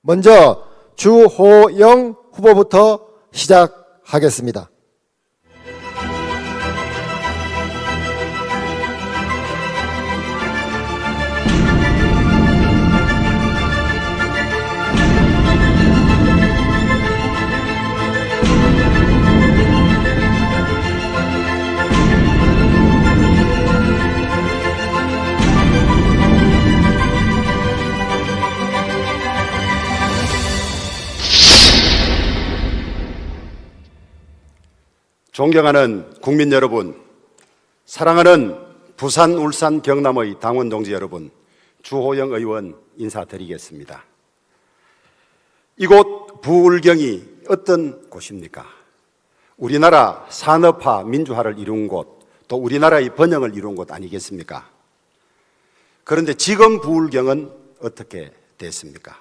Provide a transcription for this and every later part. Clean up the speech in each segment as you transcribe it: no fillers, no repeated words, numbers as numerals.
먼저 주호영 후보부터 시작하겠습니다. 존경하는 국민 여러분, 사랑하는 부산, 울산, 경남의 당원 동지 여러분, 주호영 의원 인사드리겠습니다. 이곳 부울경이 어떤 곳입니까? 우리나라 산업화, 민주화를 이룬 곳, 또 우리나라의 번영을 이룬 곳 아니겠습니까? 그런데 지금 부울경은 어떻게 됐습니까?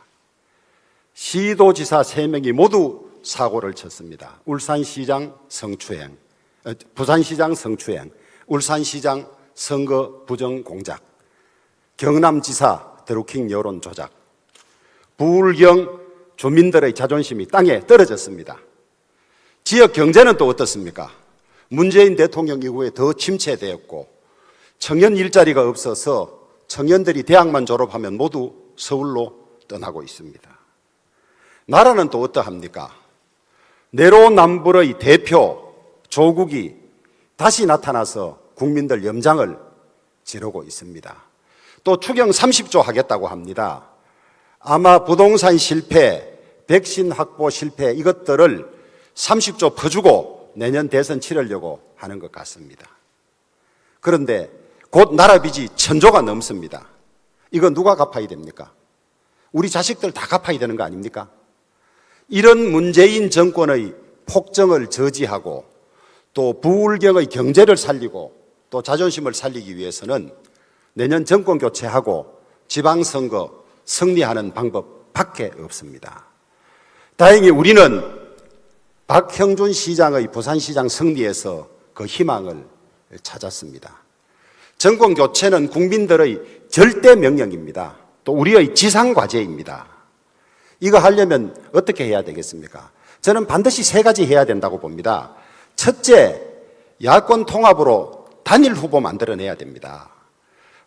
시도지사 3명이 모두 사고를 쳤습니다. 울산시장 성추행, 부산시장 성추행, 울산시장 선거 부정 공작, 경남지사 드루킹 여론 조작, 부울경 주민들의 자존심이 땅에 떨어졌습니다. 지역 경제는 또 어떻습니까? 문재인 대통령 이후에 더 침체되었고 청년 일자리가 없어서 청년들이 대학만 졸업하면 모두 서울로 떠나고 있습니다. 나라는 또 어떠합니까? 내로남불의 대표 조국이 다시 나타나서 국민들 염장을 지르고 있습니다. 또 추경 30조 하겠다고 합니다. 아마 부동산 실패, 백신 확보 실패 이것들을 30조 퍼주고 내년 대선 치르려고 하는 것 같습니다. 그런데 곧 나라 빚이 1000조가 넘습니다. 이거 누가 갚아야 됩니까? 우리 자식들 다 갚아야 되는 거 아닙니까? 이런 문재인 정권의 폭정을 저지하고 또 부울경의 경제를 살리고 또 자존심을 살리기 위해서는 내년 정권 교체하고 지방선거 승리하는 방법밖에 없습니다. 다행히 우리는 박형준 시장의 부산시장 승리에서 그 희망을 찾았습니다. 정권 교체는 국민들의 절대 명령입니다. 또 우리의 지상과제입니다. 이거 하려면 어떻게 해야 되겠습니까? 저는 반드시 3가지 해야 된다고 봅니다. 첫째, 야권 통합으로 단일 후보 만들어내야 됩니다.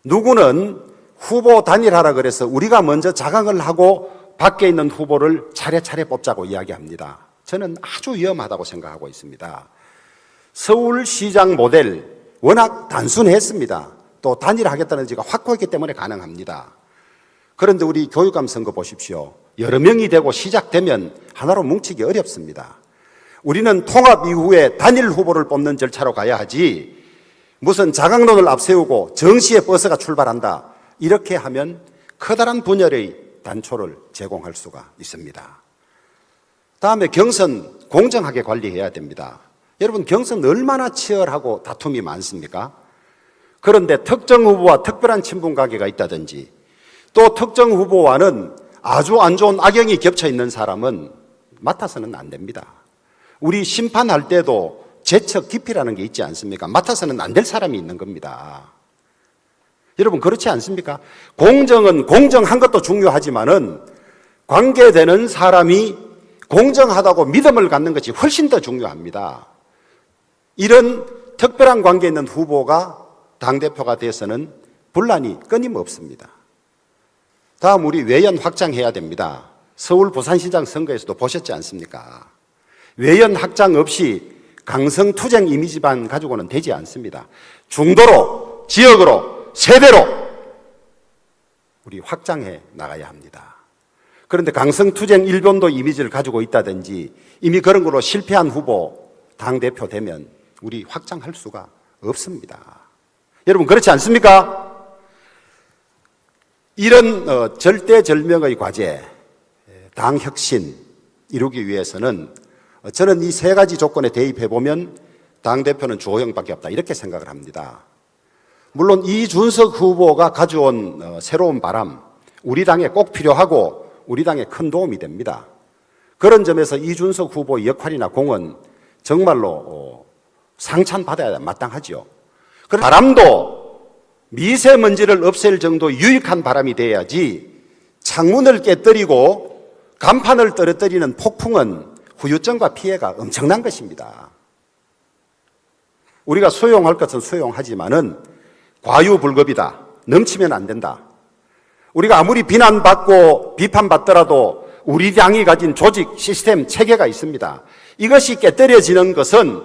누구는 후보 단일하라 그래서 우리가 먼저 자강을 하고 밖에 있는 후보를 차례차례 뽑자고 이야기합니다. 저는 아주 위험하다고 생각하고 있습니다. 서울시장 모델 워낙 단순했습니다. 또 단일하겠다는 지가 확고했기 때문에 가능합니다. 그런데 우리 교육감 선거 보십시오. 여러 명이 되고 시작되면 하나로 뭉치기 어렵습니다. 우리는 통합 이후에 단일 후보를 뽑는 절차로 가야 하지 무슨 자강론을 앞세우고 정시에 버스가 출발한다 이렇게 하면 커다란 분열의 단초를 제공할 수가 있습니다. 다음에 경선 공정하게 관리해야 됩니다. 여러분 경선 얼마나 치열하고 다툼이 많습니까? 그런데 특정 후보와 특별한 친분 관계가 있다든지 또 특정 후보와는 아주 안 좋은 악영이 겹쳐 있는 사람은 맡아서는 안 됩니다. 우리 심판할 때도 재척 기피라는 게 있지 않습니까? 맡아서는 안 될 사람이 있는 겁니다. 여러분 그렇지 않습니까? 공정은 공정한 것도 중요하지만은 관계되는 사람이 공정하다고 믿음을 갖는 것이 훨씬 더 중요합니다. 이런 특별한 관계 있는 후보가 당대표가 돼서는 분란이 끊임없습니다. 다음 우리 외연 확장해야 됩니다. 서울 부산시장 선거에서도 보셨지 않습니까? 외연 확장 없이 강성투쟁 이미지만 가지고는 되지 않습니다. 중도로, 지역으로, 세대로 우리 확장해 나가야 합니다. 그런데 강성투쟁 일본도 이미지를 가지고 있다든지 이미 그런 걸로 실패한 후보 당대표 되면 우리 확장할 수가 없습니다. 여러분 그렇지 않습니까? 이런 절대절명의 과제, 당혁신 이루기 위해서는 저는 이 3가지 조건에 대입해보면 당대표는 주호영밖에 없다 이렇게 생각을 합니다. 물론 이준석 후보가 가져온 새로운 바람, 우리 당에 꼭 필요하고 우리 당에 큰 도움이 됩니다. 그런 점에서 이준석 후보의 역할이나 공은 정말로 상찬받아야 마땅하죠. 바람도 미세먼지를 없앨 정도 유익한 바람이 돼야지 창문을 깨뜨리고 간판을 떨어뜨리는 폭풍은 후유증과 피해가 엄청난 것입니다. 우리가 수용할 것은 수용하지만은 과유불급이다. 넘치면 안 된다. 우리가 아무리 비난받고 비판받더라도 우리 당이 가진 조직, 시스템, 체계가 있습니다. 이것이 깨뜨려지는 것은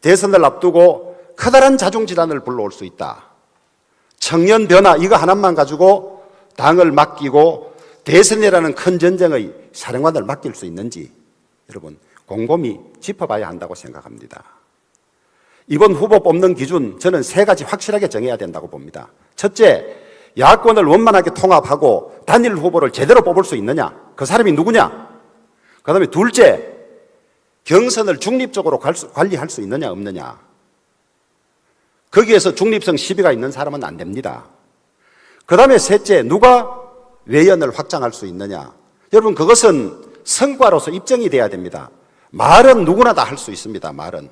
대선을 앞두고 커다란 자중질환을 불러올 수 있다. 청년 변화 이거 하나만 가지고 당을 맡기고 대선이라는 큰 전쟁의 사령관을 맡길 수 있는지 여러분 곰곰이 짚어봐야 한다고 생각합니다. 이번 후보 뽑는 기준 저는 세 가지 확실하게 정해야 된다고 봅니다. 첫째, 야권을 원만하게 통합하고 단일 후보를 제대로 뽑을 수 있느냐? 그 사람이 누구냐? 그 다음에 둘째, 경선을 중립적으로 관리할 수 있느냐 없느냐? 거기에서 중립성 시비가 있는 사람은 안 됩니다. 그 다음에 셋째, 누가 외연을 확장할 수 있느냐? 여러분 그것은 성과로서 입증이 돼야 됩니다. 말은 누구나 다 할 수 있습니다. 말은.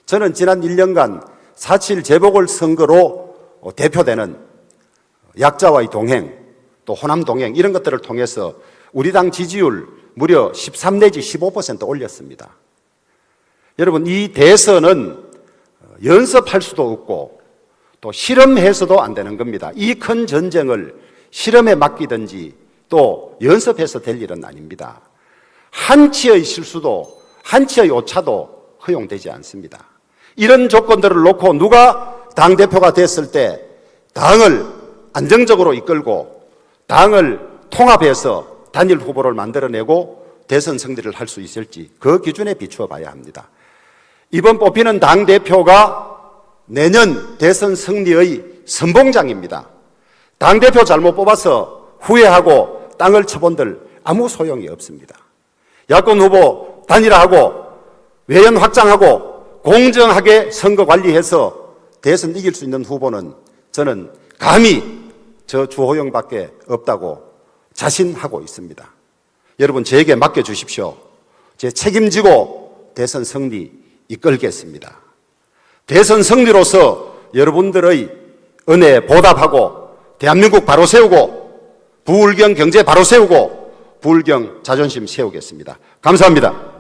저는 지난 1년간 4.7 재보궐선거로 대표되는 약자와의 동행, 또 호남 동행 이런 것들을 통해서 우리 당 지지율 무려 13 내지 15% 올렸습니다. 여러분 이 대선은 연습할 수도 없고 또 실험해서도 안 되는 겁니다. 이 큰 전쟁을 실험에 맡기든지 또 연습해서 될 일은 아닙니다. 한치의 실수도 한치의 오차도 허용되지 않습니다. 이런 조건들을 놓고 누가 당대표가 됐을 때 당을 안정적으로 이끌고 당을 통합해서 단일 후보를 만들어내고 대선 승리를 할 수 있을지 그 기준에 비추어 봐야 합니다. 이번 뽑히는 당대표가 내년 대선 승리의 선봉장입니다. 당대표 잘못 뽑아서 후회하고 땅을 쳐본들 아무 소용이 없습니다. 야권 후보 단일화하고 외연 확장하고 공정하게 선거 관리해서 대선 이길 수 있는 후보는 저는 감히 저 주호영밖에 없다고 자신하고 있습니다. 여러분 저에게 맡겨주십시오. 제 책임지고 대선 승리 이끌겠습니다. 대선 승리로서 여러분들의 은혜에 보답하고 대한민국 바로 세우고 부울경 경제 바로 세우고 부울경 자존심 세우겠습니다. 감사합니다.